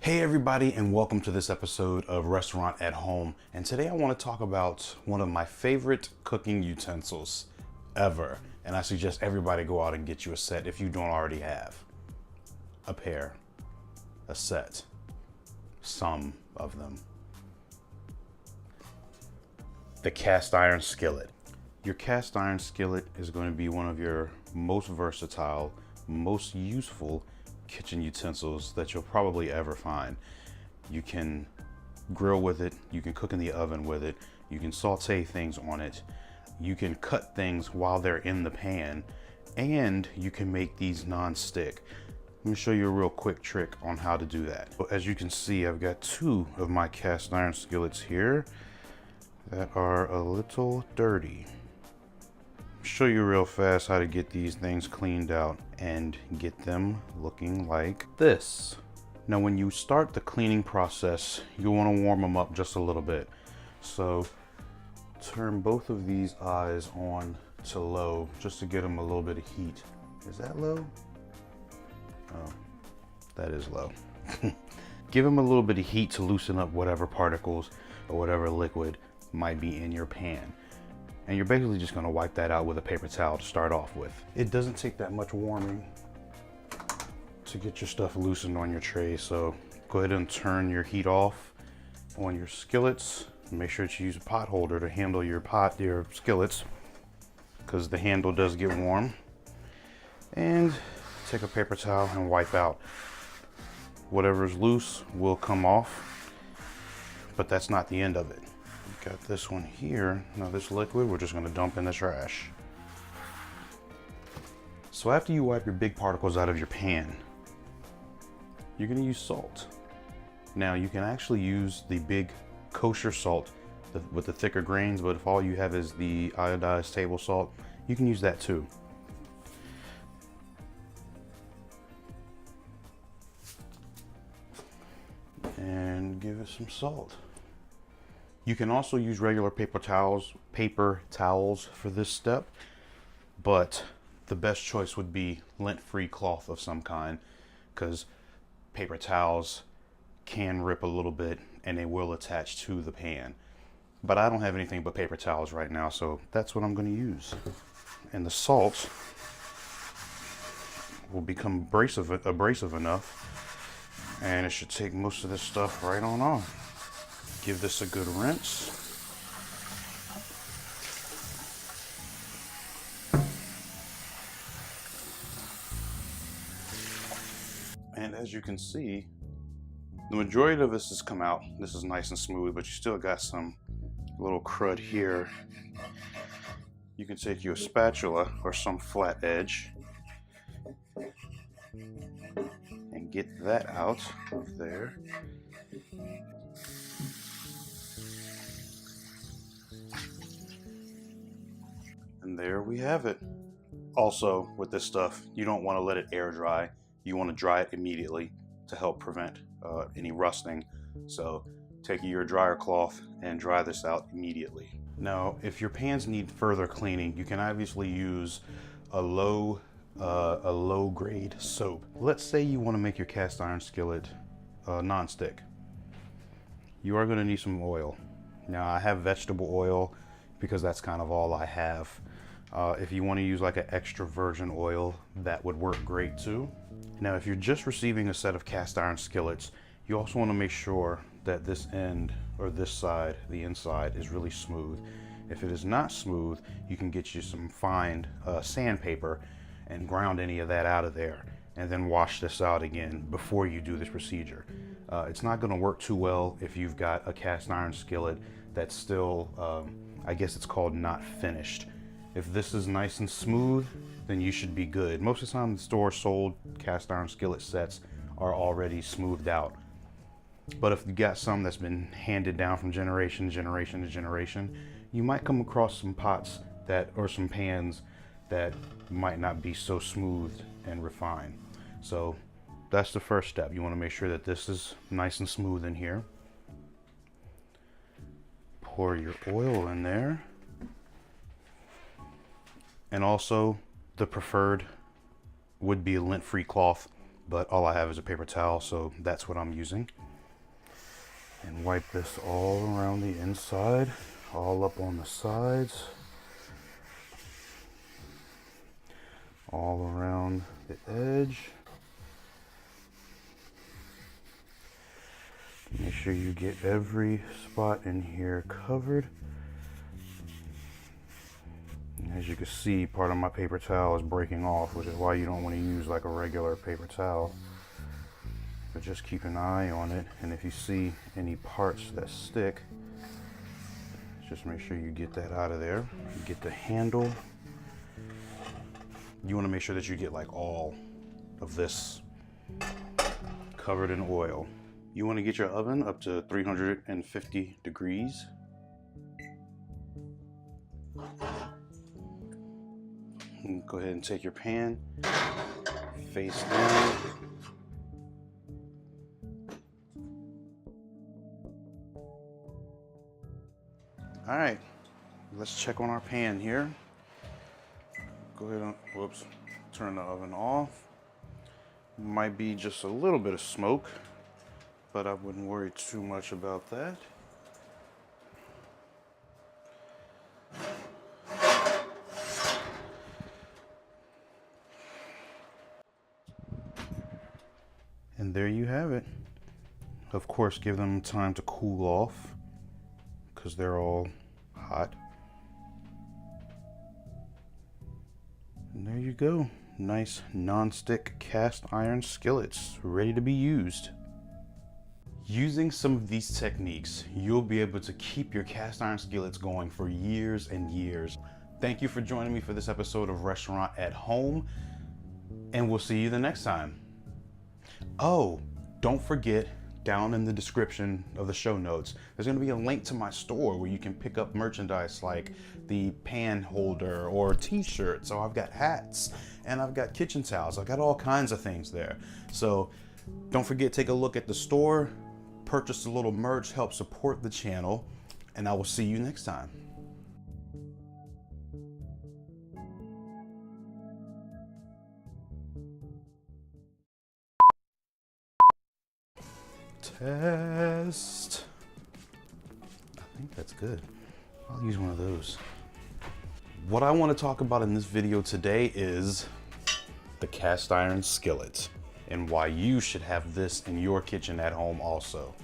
Hey everybody, and welcome to this episode of Restaurant at Home. And today I want to talk about one of my favorite cooking utensils ever. And I suggest everybody go out and get you a set if you don't already have. A pair, a set, some of them. The cast iron skillet. Your cast iron skillet is going to be one of your most versatile, most useful kitchen utensils that you'll probably ever find. You can grill with it, you can cook in the oven with it, you can saute things on it, you can cut things while they're in the pan, and you can make these non-stick. Let me show you a real quick trick on how to do that. As you can see, I've got two of my cast iron skillets here that are a little dirty. Show you real fast how to get these things cleaned out and get them looking like this. Now when you start the cleaning process, you'll want to warm them up just a little bit. So turn both of these eyes on to low just to get them a little bit of heat. Is that low? Oh, that is low. Give them a little bit of heat to loosen up whatever particles or whatever liquid might be in your pan. And you're basically just gonna wipe that out with a paper towel to start off with. It doesn't take that much warming to get your stuff loosened on your tray, so go ahead and turn your heat off on your skillets. Make sure that you use a pot holder to handle your skillets, because the handle does get warm. And take a paper towel and wipe out. Whatever's loose will come off, but that's not the end of it. Got this one here. Now this liquid, we're just gonna dump in the trash. So after you wipe your big particles out of your pan, you're gonna use salt. Now you can actually use the big kosher salt with the thicker grains, but if all you have is the iodized table salt, you can use that too. And give it some salt. You can also use regular paper towels for this step, but the best choice would be lint-free cloth of some kind, because paper towels can rip a little bit and they will attach to the pan. But I don't have anything but paper towels right now, so that's what I'm going to use. And the salt will become abrasive enough, and it should take most of this stuff right on off. Give this a good rinse. And as you can see, the majority of this has come out. This is nice and smooth, but you still got some little crud here. You can take your spatula or some flat edge and get that out of there. And there we have it. Also, with this stuff, you don't want to let it air dry. You want to dry it immediately to help prevent any rusting. So take your dryer cloth and dry this out immediately. Now, if your pans need further cleaning, you can obviously use a low grade soap. Let's say you want to make your cast iron skillet non-stick. You are going to need some oil. Now, I have vegetable oil because that's kind of all I have. If you want to use like an extra virgin oil, that would work great too. Now, if you're just receiving a set of cast iron skillets, you also want to make sure that this end or this side, the inside, is really smooth. If it is not smooth, you can get you some fine sandpaper and ground any of that out of there, and then wash this out again before you do this procedure. It's not going to work too well if you've got a cast iron skillet that's still, I guess it's called not finished. If this is nice and smooth, then you should be good. Most of the time the store sold cast iron skillet sets are already smoothed out. But if you got some that's been handed down from generation to generation, you might come across some pots or some pans that might not be so smooth and refined. So that's the first step. You want to make sure that this is nice and smooth in here. Pour your oil in there. And also, the preferred would be a lint-free cloth but all I have is a paper towel, so that's what I'm using. And wipe this all around the inside, all up on the sides, all around the edge. Make sure you get every spot in here covered. And as you can see, part of my paper towel is breaking off, which is why you don't want to use like a regular paper towel. But just keep an eye on it, and if you see any parts that stick, just make sure you get that out of there. You get the handle. You want to make sure that you get like all of this covered in oil. You want to get your oven up to 350 degrees. And go ahead and take your pan face down. All right, let's check on our pan here. Go ahead and, whoops, turn the oven off. Might be just a little bit of smoke, but I wouldn't worry too much about that. And there you have it. Of course, give them time to cool off because they're all hot. And there you go. Nice non-stick cast iron skillets ready to be used. Using some of these techniques, you'll be able to keep your cast iron skillets going for years and years. Thank you for joining me for this episode of Restaurant at Home, and we'll see you the next time. Oh, don't forget, down in the description of the show notes, there's going to be a link to my store where you can pick up merchandise like the pan holder or t-shirts. So I've got hats and I've got kitchen towels. I've got all kinds of things there. So don't forget, take a look at the store, purchase a little merch, help support the channel, and I will see you next time. Test. I think that's good. I'll use one of those. What I want to talk about in this video today is the cast iron skillet and why you should have this in your kitchen at home also.